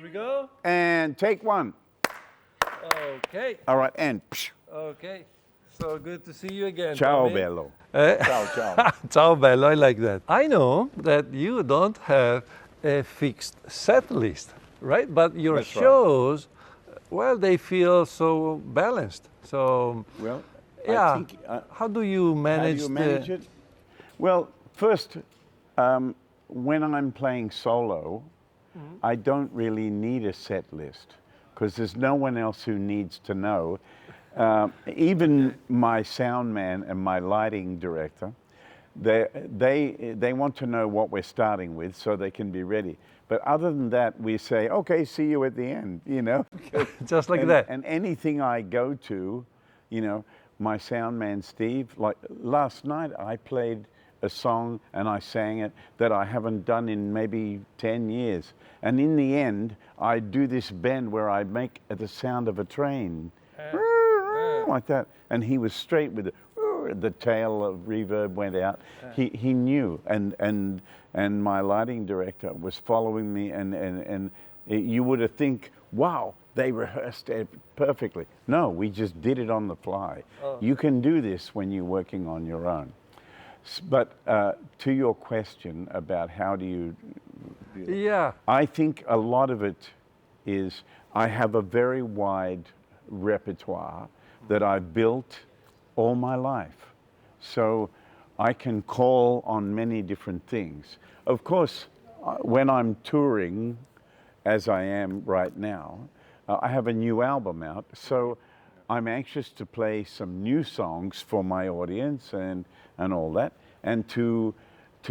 we go. And take one. Okay. All right, and psh. Okay. So good to see you again. Ciao, Tommy. bello. Ciao, ciao. Ciao bello, I like that. I know that you don't have a fixed set list, right? But your That's right. shows, well, they feel so balanced. So, Well, yeah. I think, how do you manage, how do you manage it? Well, first, when I'm playing solo, I don't really need a set list because there's no one else who needs to know. Even my sound man and my lighting director, they want to know what we're starting with so they can be ready. But other than that, we say, okay, see you at the end, you know. Just like that. And anything I go to, you know, my sound man, Steve, like last night I played a song and I sang it that I haven't done in maybe 10 years. And in the end, I do this bend where I make the sound of a train. Like that, and he was straight with it. The tail of reverb went out. He knew, and my lighting director was following me, and you would have think, wow, they rehearsed it perfectly. No, we just did it on the fly. You can do this when you're working on your own. But to your question about how do you do it, Yeah. I think a lot of it is I have a very wide repertoire that I've built all my life. So I can call on many different things. Of course, when I'm touring, as I am right now, I have a new album out, so I'm anxious to play some new songs for my audience and all that, and to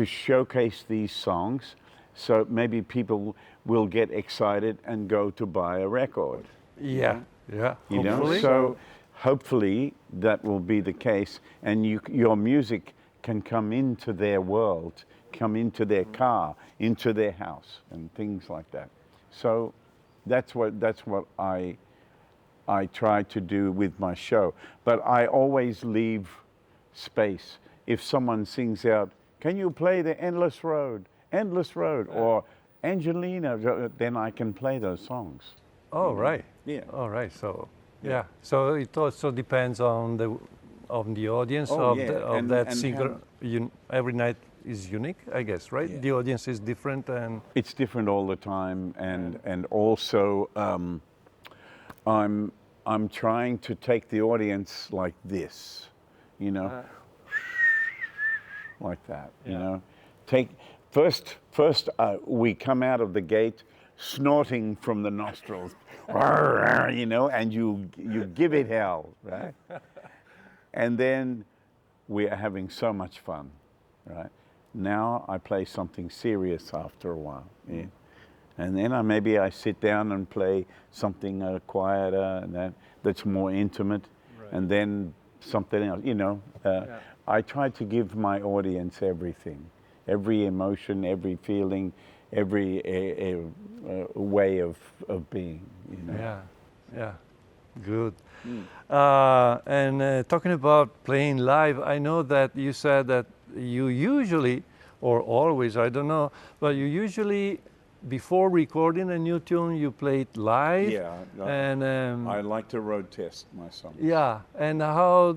showcase these songs so maybe people will get excited and go to buy a record. Yeah. Yeah. You know, Hopefully. so hopefully that will be the case, and your music can come into their world, come into their car, into their house, and things like that. So that's what I try to do with my show. But I always leave space. If someone sings out, "Can you play the Endless Road, or Angelina?" Then I can play those songs. Oh, right. Yeah. All right. So, yeah. So it also depends on the audience of that singer. Every night is unique, I guess, right? Yeah. The audience is different, and It's different all the time, and also I'm trying to take the audience like this, you know, like that, you know. First we come out of the gate snorting from the nostrils, you know, and you give it hell, right? And then we are having so much fun, right? Now I play something serious after a while, yeah? And then maybe I sit down and play something quieter and that's more intimate, right. And then something else, you know. I try to give my audience everything, every emotion, every feeling, every way of being, you know. yeah, yeah, good. And talking about playing live, I know that you said that you usually, or always, I don't know, but you usually, before recording a new tune, you play it live. Yeah, and I like to road test my songs. yeah, and how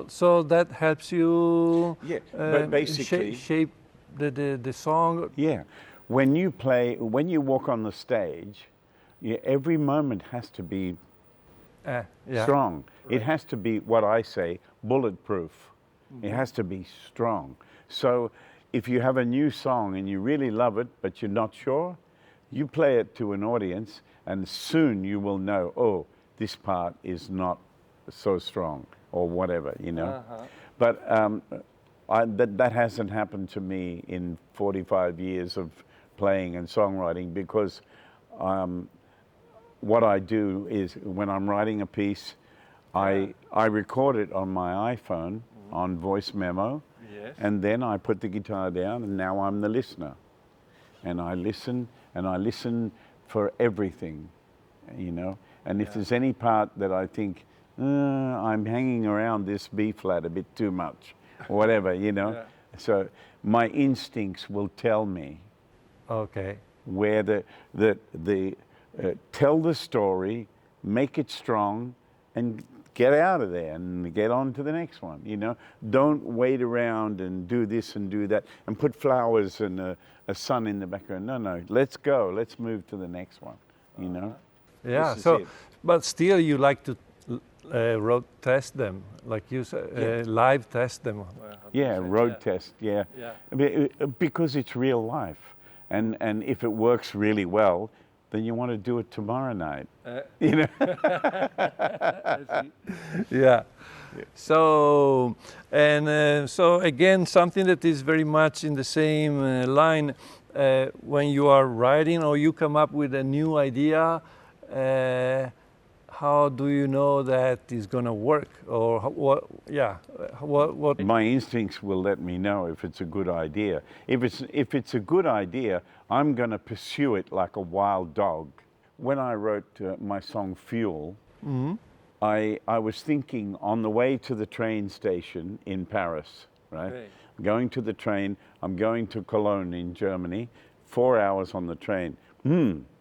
so that helps you. Yeah, but basically shape the song. Yeah, when you walk on the stage, every moment has to be Yeah. strong. Right. It has to be, what I say, bulletproof. Mm-hmm. It has to be strong. So if you have a new song and you really love it, but you're not sure, you play it to an audience and soon you will know, oh, this part is not so strong or whatever, you know. But that hasn't happened to me in 45 years of playing and songwriting, because what I do is when I'm writing a piece, I record it on my iPhone on voice memo, yes. And then I put the guitar down and now I'm the listener. And I listen for everything, you know. And if there's any part that I think, I'm hanging around this B flat a bit too much, or whatever, you know. Yeah. So my instincts will tell me okay. where the tell the story, make it strong, and get out of there and get on to the next one, you know. Don't wait around and do this and do that and put flowers and a sun in the background. No, let's go. Let's move to the next one, you know. Yeah, so, but still you like to road test them, like you said, live test them. Yeah, road test, yeah. Because it's real life. And if it works really well, then you want to do it tomorrow night, you know. Yeah. So, and so again, something that is very much in the same line, when you are writing or you come up with a new idea, how do you know that is going to work, or what? Yeah, what? My instincts will let me know if it's a good idea. If it's a good idea, I'm going to pursue it like a wild dog. When I wrote my song Fuel, I was thinking on the way to the train station in Paris, right? Going to the train, I'm going to Cologne in Germany, 4 hours on the train.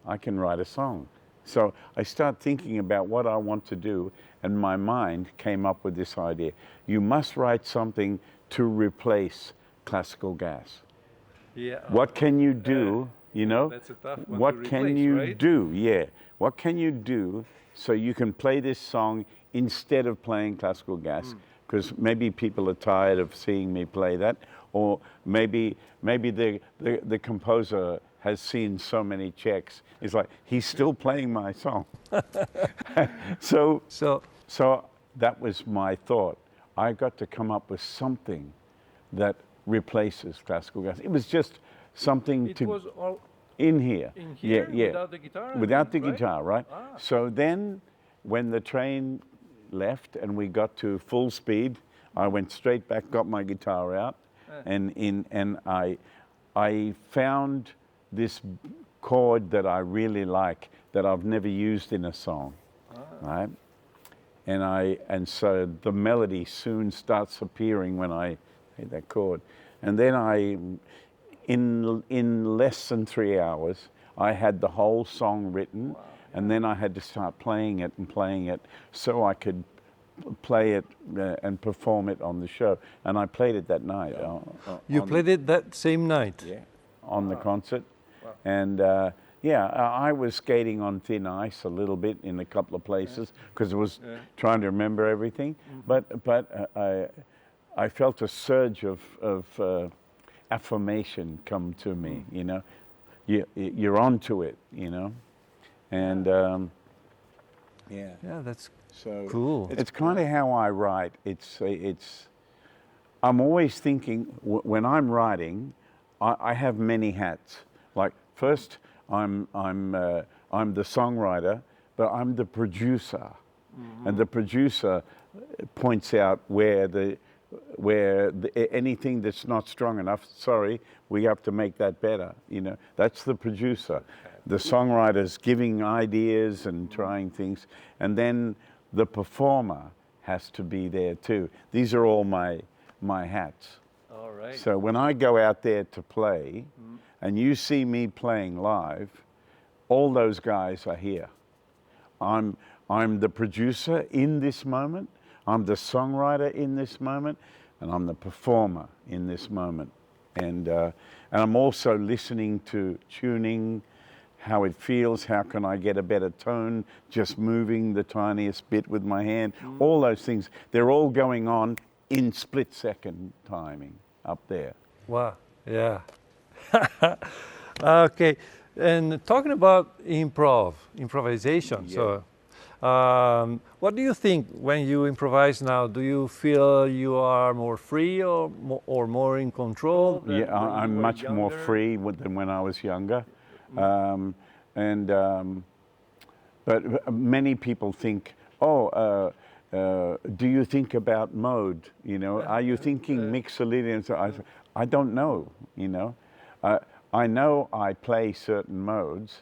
I can write a song. So I start thinking about what I want to do, and my mind came up with this idea. You must write something to replace classical gas. Yeah. What can you do, you know? That's a tough one what to can replace, you right? do? Yeah. What can you do so you can play this song instead of playing classical gas? Because maybe people are tired of seeing me play that, or maybe the composer has seen so many checks. It's like, he's still playing my song. So that was my thought. I got to come up with something that replaces classical gas. It was just something It was all in here. in here, yeah. without the guitar? Without the right? guitar, right? So then when the train left and we got to full speed, I went straight back, got my guitar out, and I found this chord that I really like that I've never used in a song, right? And so the melody soon starts appearing when I hit that chord, and then in less than 3 hours I had the whole song written, and then I had to start playing it so I could play it and perform it on the show, and I played it that night. You played it that same night? Yeah, on the concert. And I was skating on thin ice a little bit in a couple of places because I was trying to remember everything. But I felt a surge of affirmation come to me. You know, you're onto it. You know, and yeah, that's so cool. It's kind of how I write. I'm always thinking when I'm writing, I have many hats. Like first, I'm the songwriter, but I'm the producer, and the producer points out where anything that's not strong enough. Sorry, we have to make that better. You know, that's the producer. The songwriter's giving ideas and trying things, and then the performer has to be there too. These are all my hats. All right. So when I go out there to play, and you see me playing live, all those guys are here. I'm the producer in this moment, I'm the songwriter in this moment, and I'm the performer in this moment. And I'm also listening to tuning, how it feels, how can I get a better tone, just moving the tiniest bit with my hand, all those things, they're all going on in split-second timing up there. Wow, yeah. Okay, and talking about improvisation, so what do you think when you improvise now? Do you feel you are more free or more in control? Yeah, I'm much more free than when I was younger. But many people think, do you think about mode? You know, are you thinking mixolydian? And so I don't know. You know, I know I play certain modes,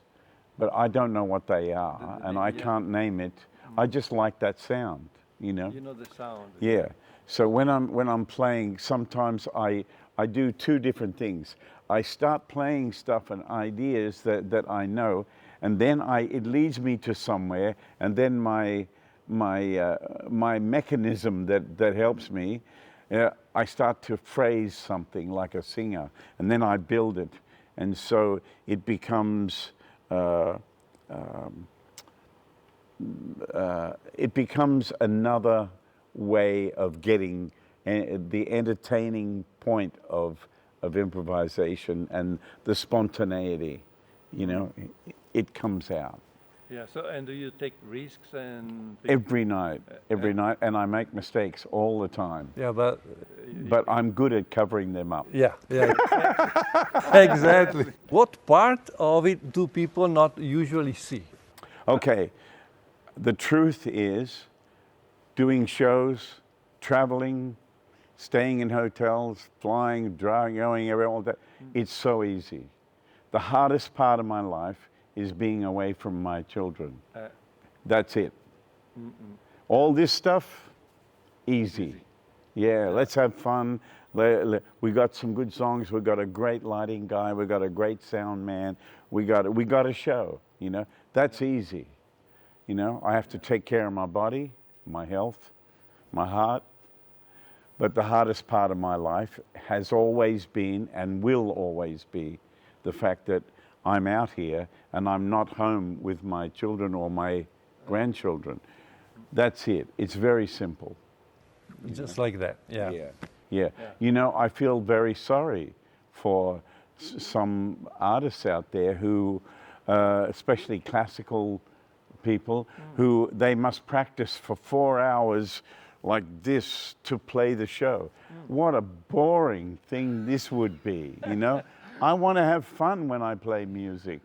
but I don't know what they are, and I can't name it. I just like that sound. You know. You know the sound. Yeah. So when I'm playing, sometimes I do two different things. I start playing stuff and ideas that I know, and then it leads me to somewhere, and then my mechanism that helps me, I start to phrase something like a singer, and then I build it, and so it becomes another way of getting the entertaining point of improvisation and the spontaneity. You know, it comes out. Yeah. So, and do you take risks and every night, and I make mistakes all the time. Yeah, but I'm good at covering them up. Yeah, yeah, exactly. What part of it do people not usually see? Okay, the truth is, doing shows, traveling, staying in hotels, flying, driving, going everywhere, all that, it's so easy. The hardest part of my life is being away from my children. That's it. All this stuff, easy. Yeah, let's have fun. We got some good songs. We got a great lighting guy. We got a great sound man. We got a show. You know, that's easy. You know, I have to take care of my body, my health, my heart. But the hardest part of my life has always been and will always be the fact that I'm out here and I'm not home with my children or my grandchildren. That's it. It's very simple. Just like that, yeah. Yeah. You know, I feel very sorry for some artists out there who, especially classical people, who they must practice for 4 hours like this to play the show. What a boring thing this would be, you know? I want to have fun when I play music.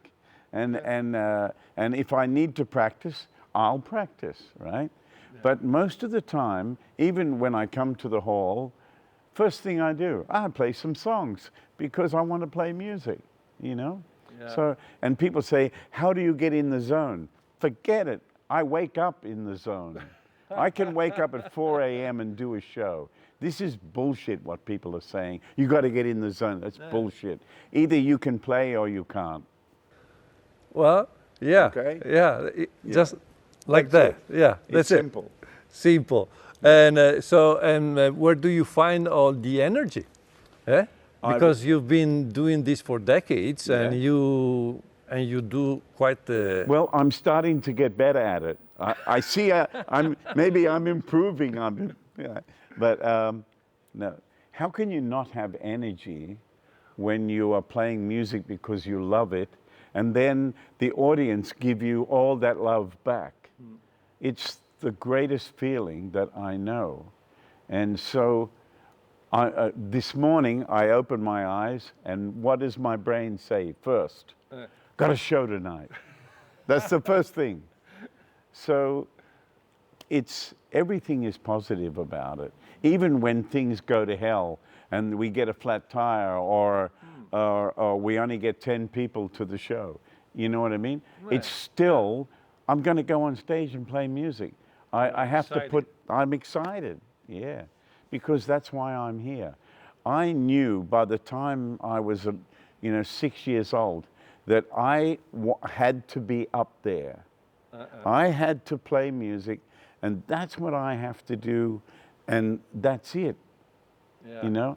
And if I need to practice, I'll practice, right? But most of the time, even when I come to the hall, first thing I do, I play some songs because I want to play music, you know? Yeah. So, and people say, how do you get in the zone? Forget it. I wake up in the zone. I can wake up at 4 a.m. and do a show. This is bullshit what people are saying. You got to get in the zone. That's bullshit. Either you can play or you can't. Well, yeah. Okay. Yeah, just like that. Yeah, that's it. Simple. Simple. And where do you find all the energy? Eh? Because you've been doing this for decades, and you do quite. Well, I'm starting to get better at it. I see. Maybe I'm improving on it. Yeah. But no. How can you not have energy when you are playing music because you love it, and then the audience give you all that love back? It's the greatest feeling that I know. And so this morning I opened my eyes, and what does my brain say first? Got a show tonight. That's the first thing. So everything is positive about it. Even when things go to hell and we get a flat tire or we only get 10 people to the show, you know what I mean? Right. It's still, I'm going to go on stage and play music. I have to I'm excited, yeah, because that's why I'm here. I knew by the time I was, 6 years old, that I had to be up there. I had to play music, and that's what I have to do, and that's it. Yeah. You know,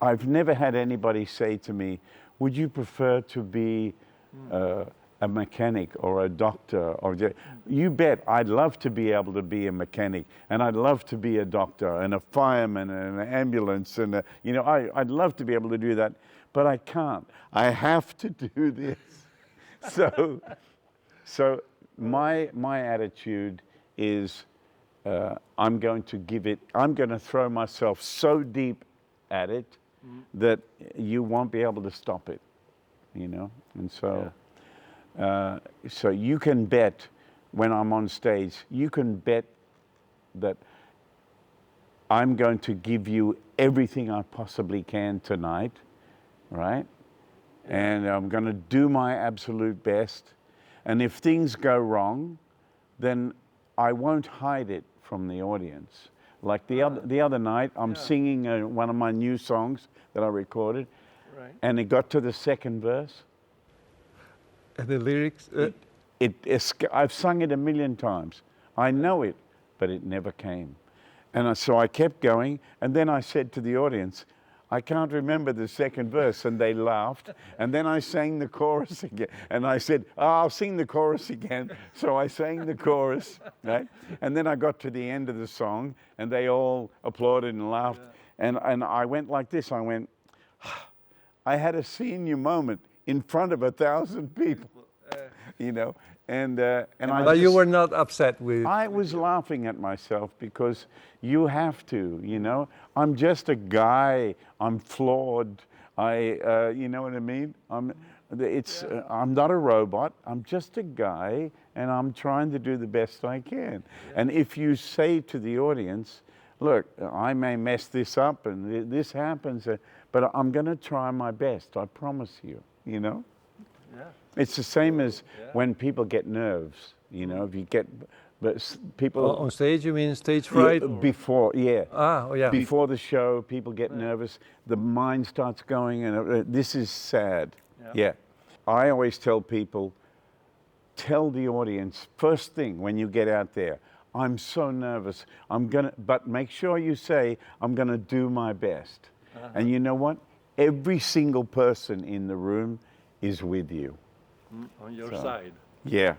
I've never had anybody say to me, would you prefer to be a mechanic or a doctor? You bet, I'd love to be able to be a mechanic, and I'd love to be a doctor and a fireman and an ambulance, and I'd love to be able to do that, but I can't. I have to do this. So my attitude is I'm going to throw myself so deep at it that you won't be able to stop it, and so so you can bet when I'm on stage, you can bet that I'm going to give you everything I possibly can tonight, right? And I'm going to do my absolute best. And if things go wrong, then I won't hide it from the audience. Like the other night, I'm singing one of my new songs that I recorded, and it got to the second verse, And the lyrics? I've sung it a million times. I know it, but it never came. And so I kept going, and then I said to the audience, I can't remember the second verse, and they laughed. And then I sang the chorus again, and I said, I'll sing the chorus again. So I sang the chorus, right? And then I got to the end of the song, and they all applauded and laughed. Yeah. And I went like this. I went, I had a senior moment in front of 1,000 people, you know. But you were not upset with... I was laughing at myself because you have to, you know. I'm just a guy. I'm flawed. You know what I mean? I'm not a robot. I'm just a guy, and I'm trying to do the best I can. Yeah. And if you say to the audience, look, I may mess this up and this happens, but I'm going to try my best. I promise you, you know. Yeah. It's the same as when people get nerves, you know, if you get, but people... On stage, you mean stage fright? Yeah, before, yeah. Ah, oh, yeah. Before the show, people get nervous, the mind starts going, and this is sad. Yeah. I always tell people, tell the audience, first thing when you get out there, I'm so nervous, but make sure you say, I'm gonna do my best. And you know what? Every single person in the room is with you. On your side. Yeah.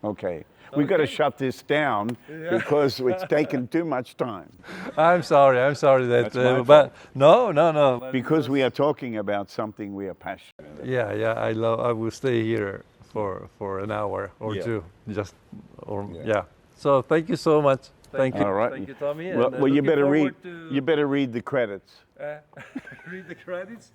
Okay. We've got to shut this down because it's taken too much time. I'm sorry that. But no. Because we are talking about something we are passionate about. Yeah. I will stay here for an hour or two. So thank you so much. Thank you. All right. Thank you, Tommy. Well, you better read. You better read the credits. Read the credits.